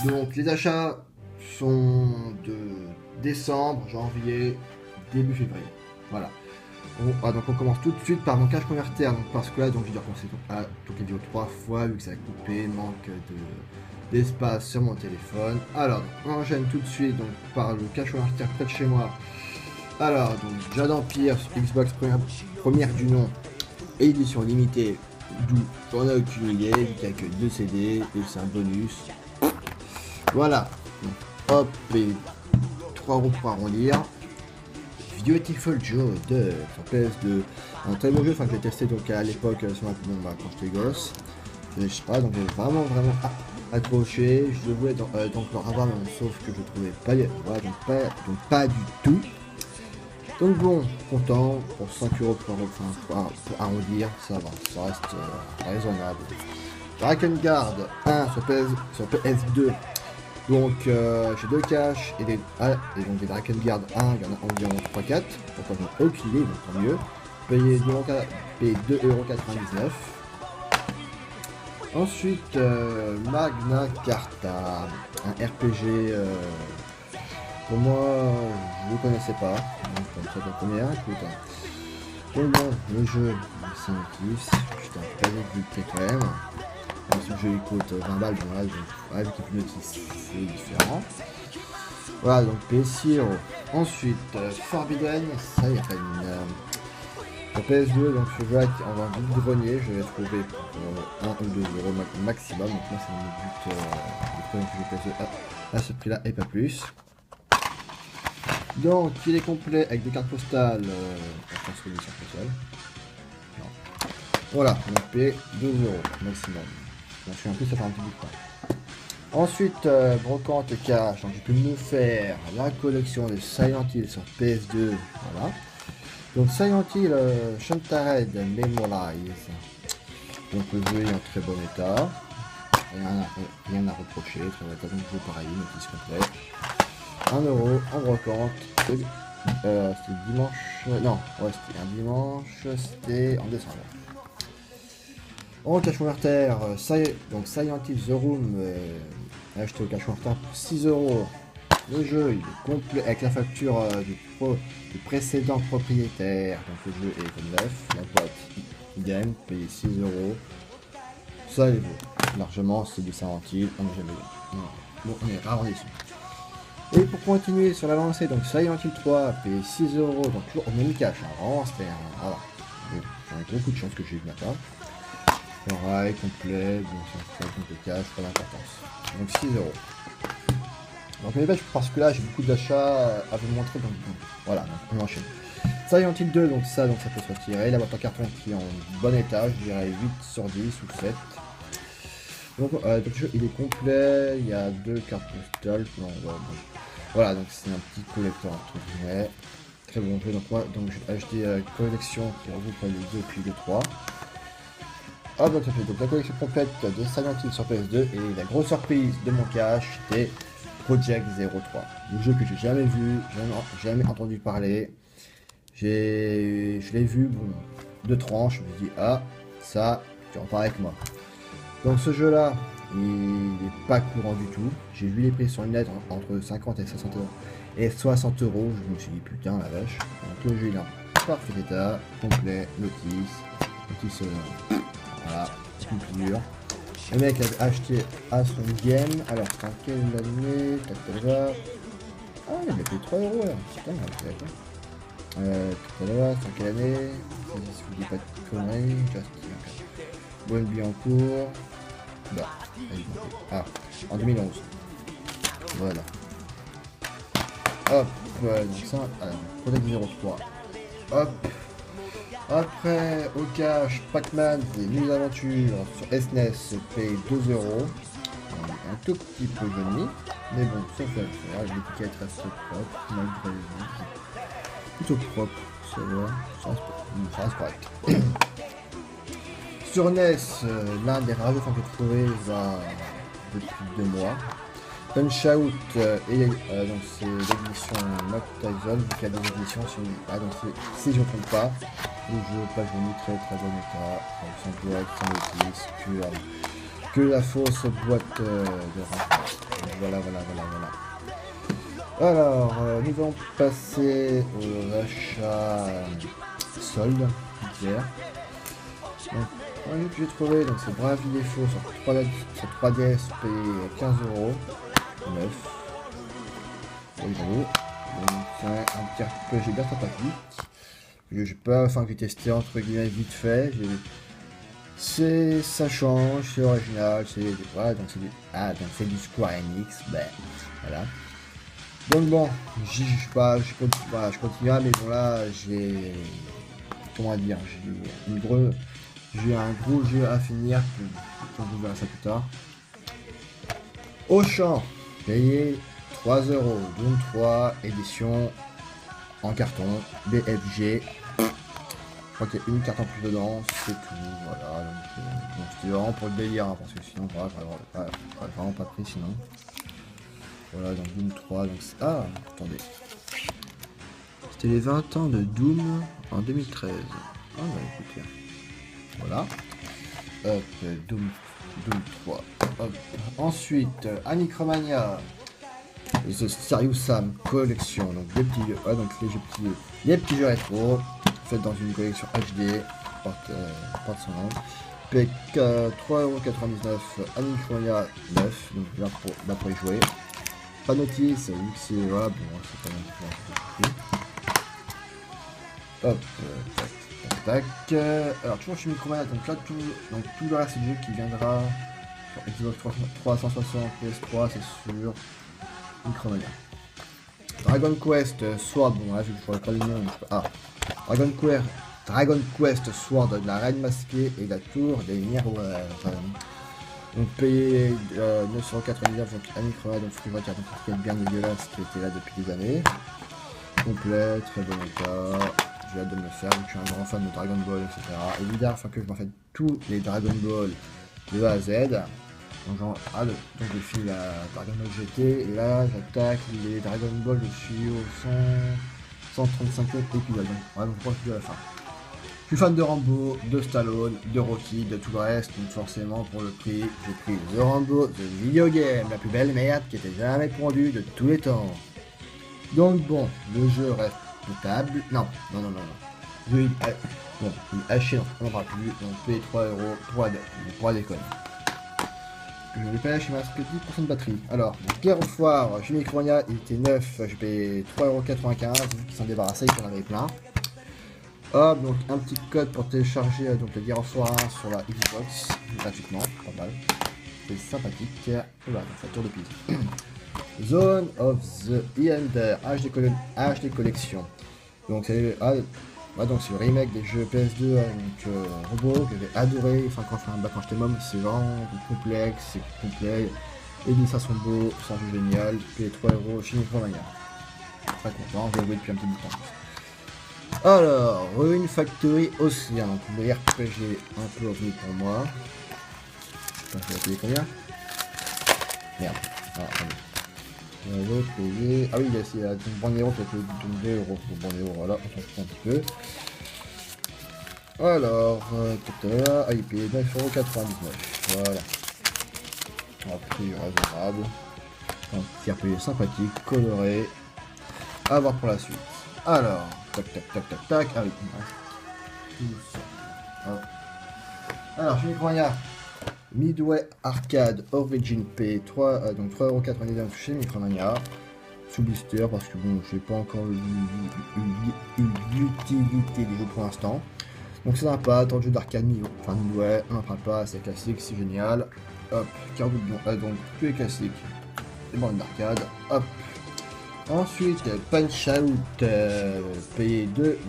Donc les achats sont de décembre, janvier, début février. Voilà. Donc on commence tout de suite par mon cache converter. Donc parce que là, donc je vais dire qu'on s'est toutes les vidéos 3 fois vu que ça a coupé, manque d'espace sur mon téléphone. Alors on enchaîne tout de suite donc par le cache converter près de chez moi. Alors donc Jade Empire sur Xbox première du nom, édition limitée, d'où j'en ai aucune idée, vu qu'il n'y a que 2 CD et c'est un bonus. Voilà. Donc, hop et 3 € pour arrondir. Beautiful Joe 2 sur PS2, un très bon jeu, enfin que j'ai testé donc à l'époque sur ma quand j'étais gosse, je sais pas, donc j'ai vraiment accroché, je voulais donc leur avoir, mais sauf que je trouvais pas, voilà, donc pas du tout. Donc bon, content, pour 5 € pour arrondir, ça va, ça reste raisonnable. Drakengard 1 sur PS2. Donc j'ai 2 caches et donc des Drakengard 1, il y en a environ 3-4, pourquoi j'en ai aucune idée, donc tant mieux. Payer 2,99 €. Ensuite Magna Carta, un RPG, pour moi je ne connaissais pas, donc comme ça la première, écoute. Donc bon, le jeu, c'est un kiff, j'étais un panier du prix quand même. Ce jeu il coûte 20 balles, bon là, avec Hypnotis, c'est différent. Voilà, donc PS6 €. Ensuite, Forbidden, ça il y a pas une... PS2, donc ce jeu en vente du grenier, je vais trouver pour 1 ou 2 € maximum. Donc moi c'est mon but de trouver un jeu PS2 à ce prix là et pas plus. Donc il est complet avec des cartes postales, je pense que c'est sur console. Voilà, donc payer 2 € maximum. Je suis un peu, ça fait un petit bout de temps. Ensuite, brocante cash, donc j'ai pu me faire la collection de Silent Hill sur PS2, voilà. Donc Silent Hill Shantared Memorize. Donc le jeu est en très bon état, rien à reprocher, très bon état, donc le jeu pareil, notice complet. 1 € en brocante, c'était dimanche, non, ouais c'était un dimanche, c'était en décembre. En cache converter, donc Silent Hill The Room, acheté au cache converter pour 6 €. Le jeu il est complet avec la facture du précédent propriétaire, donc le jeu est comme neuf, la boîte idem, payé 6 €. Ça il vaut largement, c'est du Silent Hill, on n'est jamais bien. Bon, on est rare en ici. Et pour continuer sur la lancée, donc Silent Hill 3, payé 6 €, donc toujours au même cache, hein, vraiment c'était un... Voilà. Bon, j'en ai beaucoup de chance que j'ai eu ce matin. Pareil, complet, bon c'est un compte de cash, pas d'importance. Donc 6 €. Donc les badges, parce que là j'ai beaucoup d'achats à vous montrer, donc bon, voilà, donc on enchaîne. Silent Hill 2, donc ça peut se retirer. La boîte en carton qui est en bon état, je dirais 8 sur 10 ou 7. Donc le jeu il est complet, il y a 2 cartes postales. Non, bon. Voilà, donc c'est un petit collector entre guillemets. Très bon jeu, donc moi j'ai acheté collection qui regroupe les 2 puis le 3. Ah donc ça fait donc la collection complète de Silent Hill sur PS2 et la grosse surprise de mon cache c'était Project 03. Le jeu que j'ai jamais vu, jamais entendu parler. Je l'ai vu, bon, de tranches, je me dis ah ça, tu en parles avec moi. Donc ce jeu là, il est pas courant du tout. J'ai vu les prix sur une lettre entre 50 et 60 € et 60 €. Je me suis dit putain la vache. Donc le jeu il est en parfait état, complet, notice voilà, culture. Le mec a acheté à son game. Alors, c'est en quelle année? Ah, il a payé 3 € là. Putain, c'est en quelle année? Si je vous dis pas de conneries. Bonne vie en cours. Bah, ah, en 2011. Voilà. Hop, ouais, donc ça, Project 03. Hop. Après, au cash, Pac-Man des Nuits Aventures sur SNES paye 2 €. Un tout petit peu jauni, mais bon, ça fait l'affaire. L'étiquette reste propre, malgré les autres. Plutôt propre, ça va, ça reste correct. Sur NES, l'un des rares jeux que j'ai trouvé va depuis 2 mois. Punch Out et donc c'est l'édition Mike Tyson, donc il y a des éditions si je ne me trompe pas. Le jeu pas jauni, très bon état, sans bloc, sans notice, pur. que la fausse boîte de renfort. Voilà. Alors, nous allons passer aux achats soldes d'hier. Donc, premier que j'ai trouvé, donc c'est Bravely Default sur 3DS payé 15 €. 9. Oui, j'avoue. Donc, c'est un petit RPG bien sympathique. J'ai pas, enfin, que j'ai testé entre guillemets vite fait. Ça change, c'est original, voilà, donc c'est du Square Enix, ben voilà. Donc bon, je continue, mais bon là j'ai, comment dire, j'ai un gros jeu à finir, on vous verra ça plus tard. Auchan, payé 3 €, Doom 3, édition en carton, BFG. Je crois qu'il y a une carte en plus dedans, c'est tout, voilà, donc c'était vraiment pour le délire, hein, parce que sinon, j'aurais vraiment pas pris sinon. Voilà, donc Doom 3, donc c'est... Ah, attendez. C'était les 20 ans de Doom en 2013. Ah, bah écoutez. Voilà. Hop, Doom 3. Hop. Ensuite, Anicromania. The Serious Sam collection, donc des petits, donc les petits jeux rétro, faits dans une collection HD, porte son nom. Paye 3,99 €, Anicromania 9, donc là pour y jouer. Pas notice, vu que c'est, voilà, bon, c'est pas non plus. Hop, tac. Alors toujours chez Micromania, donc là tout le reste du jeu qui viendra sur Xbox 360, PS3, c'est sûr. Micromania. Dragon Quest Sword, bon là je ne pourrais pas le nom. Dragon Quest Sword de la Reine Masquée et la Tour des Miroirs. Donc payé 9,99 €, donc à Micromania, donc faut que je retire donc qui est bien dégueulasse qui était là depuis des années. Complet, très bon état. J'ai hâte de me le faire, donc je suis un grand fan de Dragon Ball, etc. Évidemment, enfin que je m'en fais tous les Dragon Ball de A à Z. Donc, donc je file la Dragon Ball GT, et là j'attaque les Dragon Ball, je suis au 135e épisode. Donc je crois que je suis à la fin. Je suis fan de Rambo, de Stallone, de Rocky, de tout le reste, donc forcément pour le prix, j'ai pris The Rambo, The Video Game, la plus belle merde qui était jamais pondue de tous les temps. Donc bon, le jeu reste potable. Non. Il est haché, on n'en parle plus, donc paye 3 € pour déconner. Je l'ai payé chez Masque 10% de batterie. Alors, Guerre au foire, chez Micromania, il était neuf, j'ai payé 3,95 €, vu qu'ils s'en débarrassaient, ils en avaient plein. Hop, donc un petit code pour télécharger donc le Guerre au foire 1 sur la Xbox, gratuitement, pas mal. C'est sympathique. Voilà, donc la tour de piste. Zone of the Ender, HD collection. Donc c'est c'est le remake des jeux PS2, Robot, que j'ai adoré, enfin quand j'étais môme, c'est vraiment complexe, c'est complet, les dessins sont beaux, c'est un jeu génial, payé 3 € chez Micromania. Très content, je l'ai joué depuis un petit bout de temps. Alors, Ruin Factory aussi, donc le RPG un peu revenu pour moi. Je sais pas, je vais payer combien? Merde, attendez. On va payer... Ah oui, il y a Bon Nero qui a payé 2 €. Bon Nero, voilà, on s'en fout un petit peu. Alors, il paye 9,99 €. Voilà. Un prix raisonnable. Un petit RPG sympathique, coloré. À voir pour la suite. Alors, tac. Ah oui, tout ça. Alors, je vais Micromania. Midway Arcade Origin P 3,99 € chez Micromania. Sous blister parce que bon, je n'ai pas encore l'utilité du jeu pour l'instant. Donc c'est sympa, tant de jeu d'arcade Midway, on n'en parle pas, c'est classique, c'est génial. Hop, carte de donc tous les classiques. Les bandes d'arcade, hop. Ensuite, Punch Out, payé 2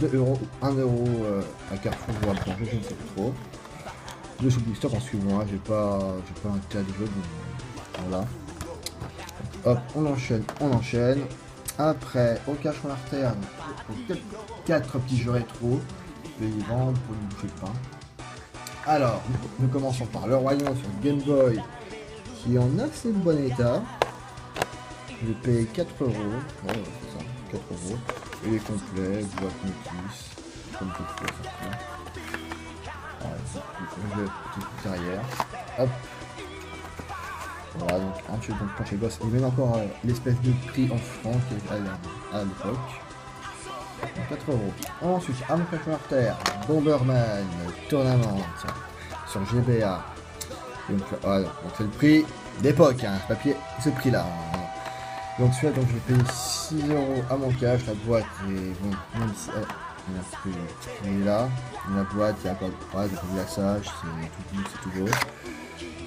€, 1 € à Carrefour ou à Boulanger, je ne sais plus trop. De sous blister parce que bon, j'ai pas intérêt de jeu, donc voilà. Hop, on enchaîne. Après, au cache en artère, 4 petits jeux rétro. Je vais les vendre pour une bouchée de pain. Alors, nous commençons par Le Royaume sur Game Boy, qui est en assez bon état. Je paye 4 €. Ouais, c'est ça, 4 €. Et les complets, boîte notice, comme tout ça. le jeu petite derrière. Hop. Voilà, donc ensuite, donc, quand je boss, il met encore l'espèce de prix en francs à l'époque. 4 euros. Ensuite, Arme Terre, Bomberman, Tournament sur GBA. Donc voilà, donc c'est le prix d'époque, hein, ce papier, ce prix là. Donc celui-là, donc je vais payer 6 euros à mon cash, la boîte est bon, même si elle est un petit peu là. La boîte, il y a pas de glaçage, c'est tout beau.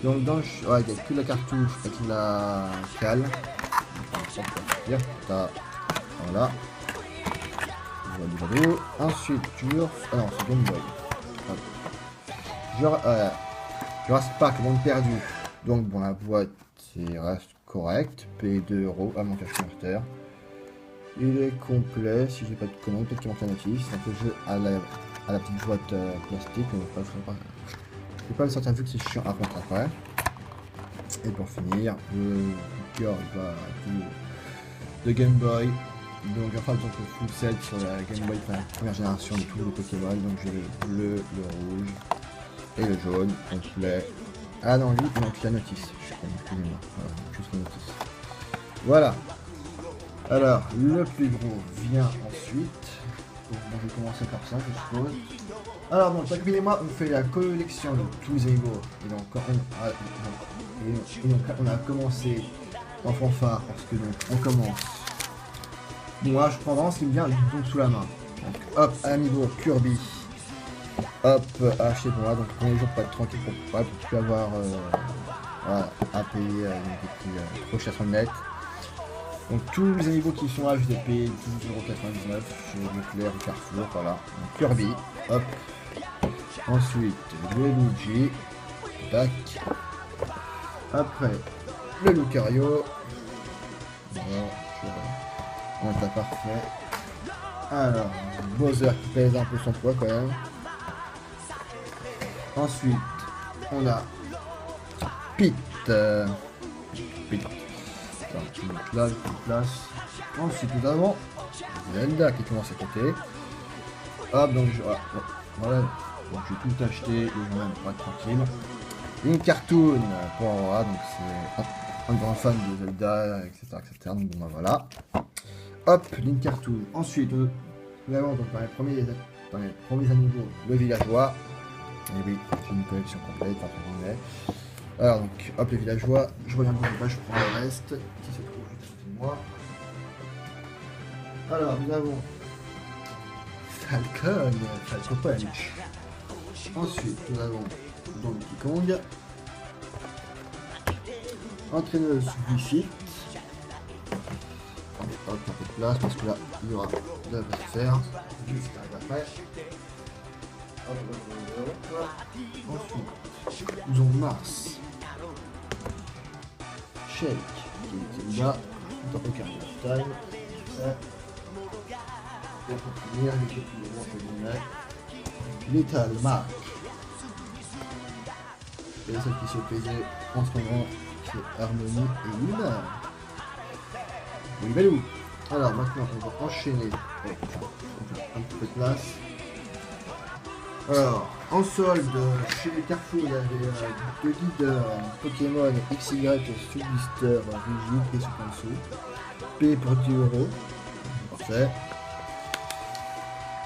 Donc dans le ouais, il y a que la cartouche avec la cale. Voilà. Ensuite, ah non, c'est Game Boy. Jurassic Park, monde perdu. Donc bon, la boîte reste correcte. Payé 2 euros à mon cash converter. Il est complet. Si j'ai pas de commande, peut-être qu'il manque la notice. Donc le jeu à la petite boîte plastique. Je vais pas le sortir vu que c'est chiant à rentrer après. Et pour finir, le cœur va de Game Boy. Donc enfin donc le full set sur la Game Boy première génération de tous les Pokémon. Donc j'ai le bleu, le rouge et le jaune complet. Ah non, lui il manque la notice. Excusez-moi. Voilà, juste la notice. Voilà. Alors le plus gros vient ensuite. Donc bon, je vais commencer par ça, je suppose. Alors bon, chaque et moi on fait la collection de tous les égaux. Et donc on a commencé en fanfare parce que donc on commence. Moi je prends vraiment ce qui me vient donc sous la main. Donc hop, à niveau Kirby. Hop, acheter pour moi. Donc premier jour pour être tranquille pour plus avoir voilà, à payer des prix trop chers sur le net. Donc tous les niveaux qui sont là, je les ai payés 12,99€ chez Leclerc ou Carrefour, voilà. Donc Kirby, hop. Ensuite le Luigi. Tac. Après le Lucario. Voilà, on est parfait. Alors, Bowser qui pèse un peu son poids quand même. Ensuite, on a Pete. Pete. Donc là, je place. Ensuite, nous avons Zelda qui commence à côté. Hop, donc voilà. Donc j'ai tout acheté et je vais même pas être tranquille. Une cartoon pour voilà, donc c'est un grand fan de Zelda, etc. Donc bon, bah, voilà. Hop, Link Cartoon. Ensuite, nous avons donc dans les premiers animaux le villageois. Et oui, c'est une collection complète, entre guillemets. Alors donc, hop, les villageois. Je reviens dans le bas, je prends le reste qui se trouve juste sous moi. Alors, nous avons Falcon Punch. Ensuite, nous avons Donkey Kong. Entraîneuse Wifi. Hop, un peu de place parce que là il y aura de la place à faire. Juste après. Ensuite, nous avons Mars. Shake qui était là. Dans le Ocarina of Time. Et pour finir, Little Mark. Et celle qui se plaisait en ce moment, c'est Harmony et Luna. Oui, Balou. Alors maintenant on va enchaîner. Un peu de place. Alors, en solde, chez les Carrefour, il y avait deux leaders Pokémon XY, Subblister, Rigide et Supansu. Payé pour 10 €. Parfait.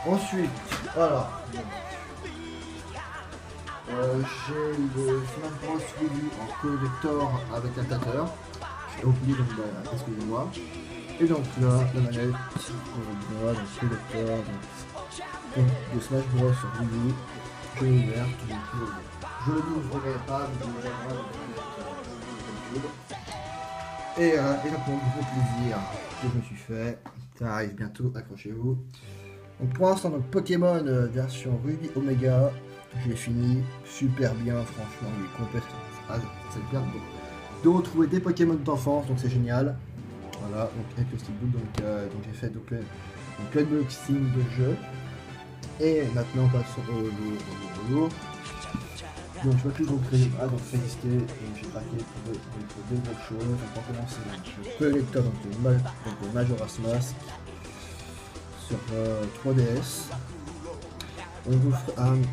Ensuite, voilà. J'ai le Smash Bros Wii U en collector avec un tâteur. J'ai oublié donc excusez-moi. Et donc là, la manette, donc collector, donc de Smash Bros sur Wii U. Je l'ai ouvert, je ne l'ouvrirai pas, mais je l'ouvrirai dans et donc mon gros plaisir que je me suis fait, ça arrive bientôt, accrochez-vous. Donc pour l'instant, donc Pokémon version Ruby Omega, je l'ai fini, super bien, franchement, il est complet, c'est bien de retrouver des Pokémon d'enfance, donc c'est génial. Voilà, donc avec le steelbook, donc j'ai fait donc l'unboxing de jeu. Et maintenant passons au lourd. Donc je vais plus donc résister, donc j'ai craqué pour deux grosses choses. Donc on va commencer le collector de Majora's Mask sur 3DS. On vous fera donc,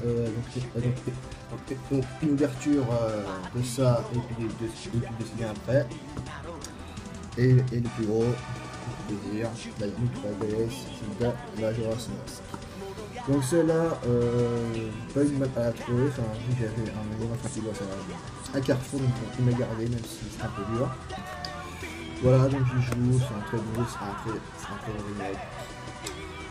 une ouverture de ça et puis des dessiner après. Et le plus gros, le plaisir, la New 3DS, Zelda Majora's Mask. Donc celle-là, pas une map à la trouver, enfin vu que j'avais un élément qui doit à Carrefour, donc il m'a gardé même si c'est un peu dur. Voilà, donc j'y joue, c'est un très beau, c'est un très bon remake.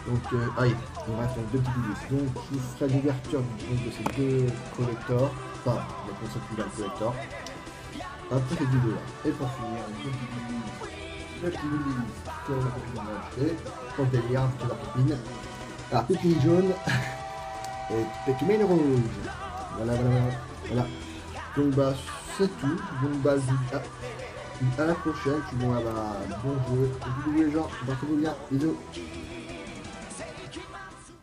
Donc, il me reste donc deux petites vidéos. Donc, je vous ferai l'ouverture de ces deux collectors, enfin, la concept collector, après cette vidéo-là. Et pour finir, une petite vidéo que ma copine m'a acheté, pour le délire, c'est la copine. Alors, Pépine jaune et Pépine rouge. Voilà. Donc, bah, c'est tout. Donc, bah, je vous dis à la prochaine. Puis bon, bah, bon jeu. Bisous les gens, portez-vous bien. Bisous.